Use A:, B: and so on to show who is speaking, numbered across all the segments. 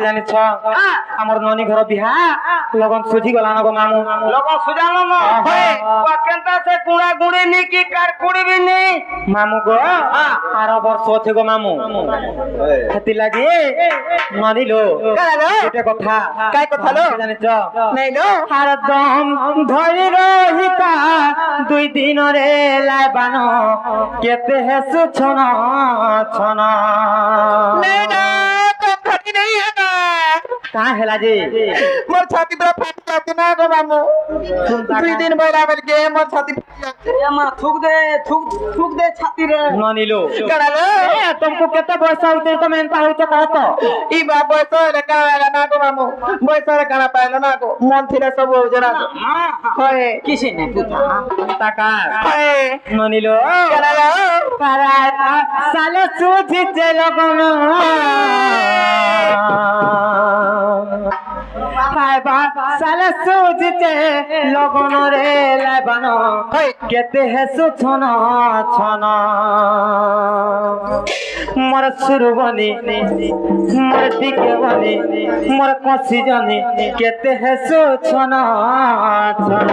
A: জানিছ আমার ননি ঘর বিহা লগন সুঝি গলা নগো মামু
B: লগন সুজানো ন হয় কেনতা সে গুড়া গুড়ি নি কি কার কুড়িবি নি
A: মামু গো আর বর্ষ আছে গো মামু হাতি লাগি মানিলো এটা কথা
B: কাই কথা লো
A: জানিছ
B: নাই লো
A: আর দম ধরি রহিতা 2 দিন রে লাইবান কেতে হেসু ছন ছন
B: নাই না তো ধরি নাই না
A: का हेला जी
B: मोर छाती पूरा फट जाते ना गो मामू 2 दिन बैला बैल के मोर छाती फट जाते ए मां थूक दे छाती रे
A: मानिलो
B: करालो
A: ए तुमको कितना पैसा होते तो मैं पाहु तो कहतो
B: ई बा पैसा रे काला ना गो मामू पैसा रे काला पाइलो ना गो मन थिरे सब हो जरा होय किसी ने पूछा
A: टाका
B: होय
A: मानिलो
B: करालो
A: para साले सूझी जे लगन खाइबा साले सूझते लगन रे लाइबान केते हेसु छन छन मोर सुरु बनी मोर टिके बनी मोर कसी जनी केते हेसु छन छन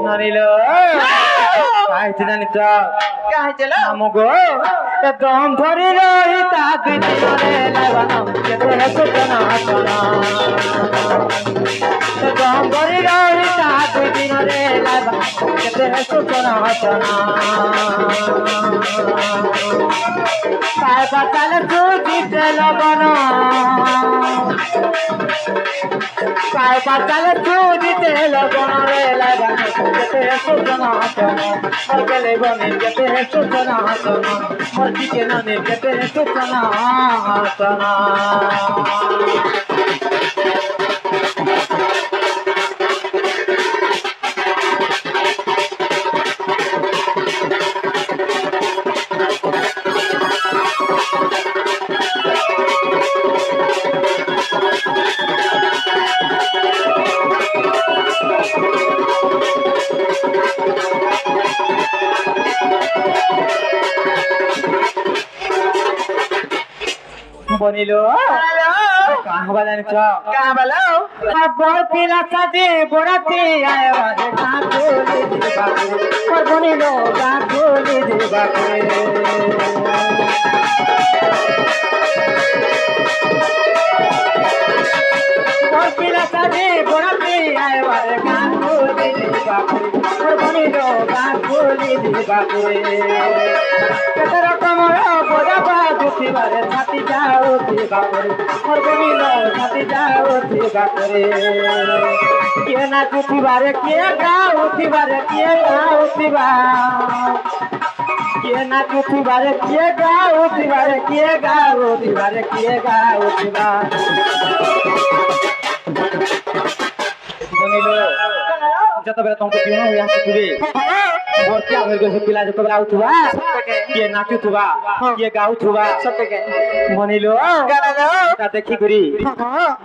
A: नरिलो आइछ जानि त
B: काहे चलो
A: আমগো দম ধরি রহিতা 2 দিন রে লাইবান কেতে হেসু ছন ছন দম ধরি রহিতা 2 দিন রে লাইবান কেতে হেসু ছন ছন পায় পাতালে সুজিতে লগন পায় পাতালে সুজিতে লগন রে লাইবান কেতে হেসু ছন ছন আর গেলে বনে কেতে হেসু ছন ছন আর দিকে নানে কেতে হেসু ছন ছন বনিলো কাহবা জানিছ
B: কাবালো
A: বড় পিলা সাজে বড়াতে আয় বাজে কাকুলি দিবাকে ওর বনিলো কাকুলি দিবাকে বড় পিলা সাজে বড়াতে আয় বাজে কাকুলি দিবাকে ওর বনিলো কাকুলি দিবাকে কত রকমের বড়া উঠিবারে ছাতি যাও উঠিবারে মোর বনিলো ছাতি যাও উঠিবারে কে না উঠিবারে কে গা উঠিবারে কে গা উঠিবা কে না উঠিবারে কে গা উঠিবারে কে গা উঠিবারে কে গা উঠিবা বনিলো যেতবেলে তোমাকে বিয়ে হয়ে আসিবে বর্তি আগের গেছে পিলা যেতবেলে আউথবা কিଏ ନାଚୁଥିବା କିଏ ଗାଉଥିବା ମନିଲ ତା ଦେଖି କରି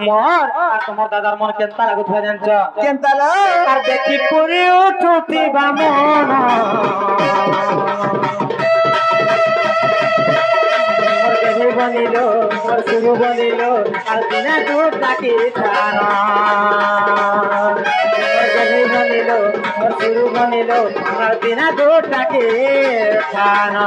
A: ମୋର আর তোমার দাদার মন কেনতা লাগুଥିବା জানছ
B: কেনতা লো
A: আর দেখি পুরি উঠুଥିବା মন মোর গেহে বনিল মোর সুরু বনিল আর দিনা দুধ ডাকি ছাড়া মোর গেহে বনিল মোর সুরু বনিল আর দিনা দুধ ডাকি ছাড়া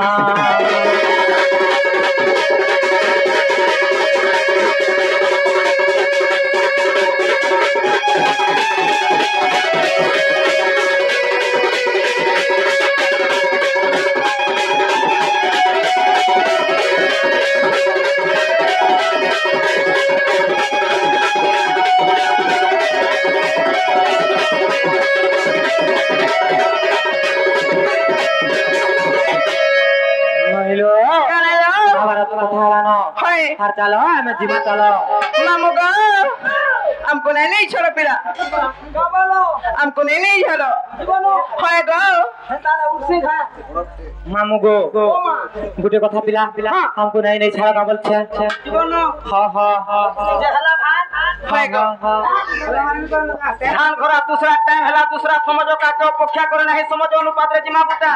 A: আর চলো আমি জীবন চলো
B: मामू को हमको नहीं छोड़ो पिला हमको नहीं छोड़ो হয় গো
A: মামু গো গুটে কথা পিলা আমকো নাই নাই ছাড়া কা বলছে
B: জীবন
A: হ হ
B: জহলা ভাত
A: ধান ঘরা दूसरा टाइम हला दूसरा समझो का के अपेक्षा करे नहीं समझो अनुपात रे जिमा बुटा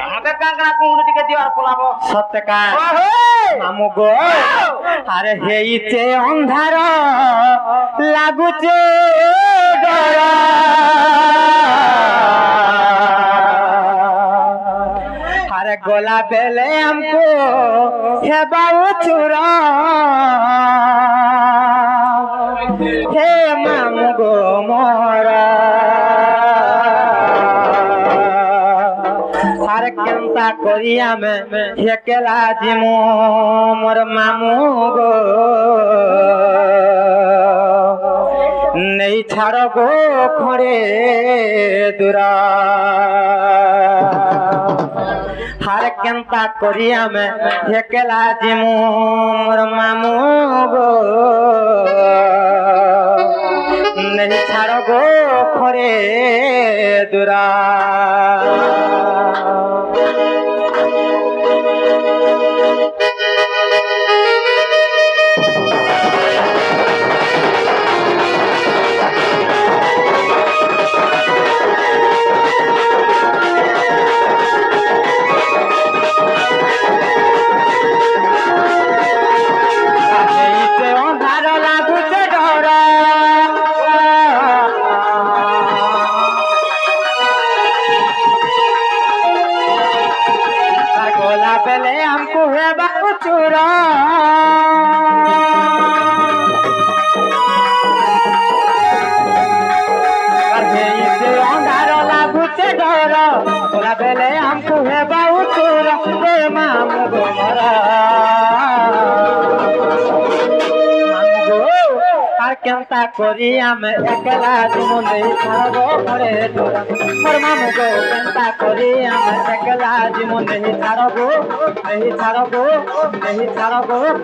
A: हमके कांगना कुंगड़ी टिके दीवार पोलाबो सत्य का मामू गो अरे हेइते अंधार लागुचे डर अरे गोला बेले हमको हेबा चुरा हे मामू गो मोरा हर केंता करिया में हेकेला जिमो मोर मामू गो नहीं छाड़ो गो खड़े दूरा हर केंता करिया में हेकेला जिमो मोर मामू गो नहीं छाड़ो गो खड़े दूरा पहले हमको है बाबू चूरा डर बोला पहले हमको है बाबू चूरा मामू गो मरा केंता करी आमे एकला जीवन नहीं छाड़बो पड़े तोरा मोर मामू गो केंता करी आमे एकला जीवन नहीं छाड़बो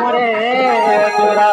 A: पड़े तोरा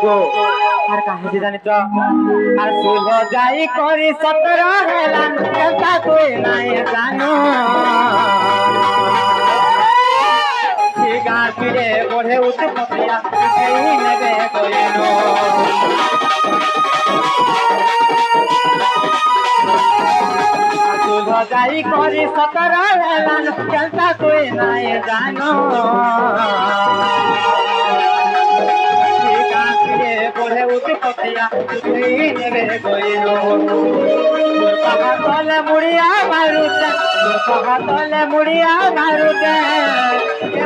A: गो আর কাহে জানি তো আর শুভ যাই করি 17 হেলান কেতা তুই নাই জানো কি গাঁ ফিরে বড়ে উঠে পতিয়া এই নেবে কইনো শুভ যাই করি 17 হেলান কেতা তুই নাই জানো পড়ে উঠে পতিয়া নেবে গইলো পাহা তলে মুড়িয়া মারুতে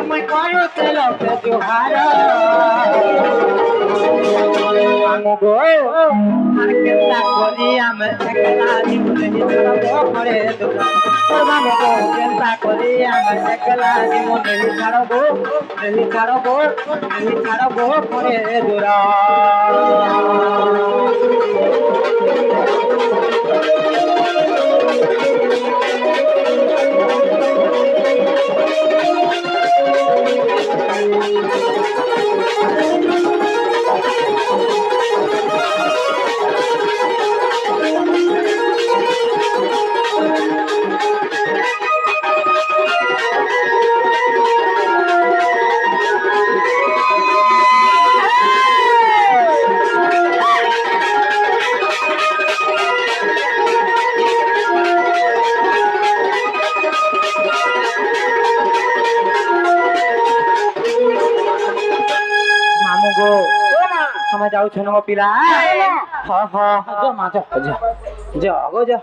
A: মই করুতে লোকে জোহার মামু গো আর কেতা করি আমি একলা জীবনে ছাড়বো পড়ে তোরা তোর মামু গো কেতা করি আমি একলা জীবনে ছাড়বো পড়ে তোরা जाऊ छनो पिला हाँ हाँ जा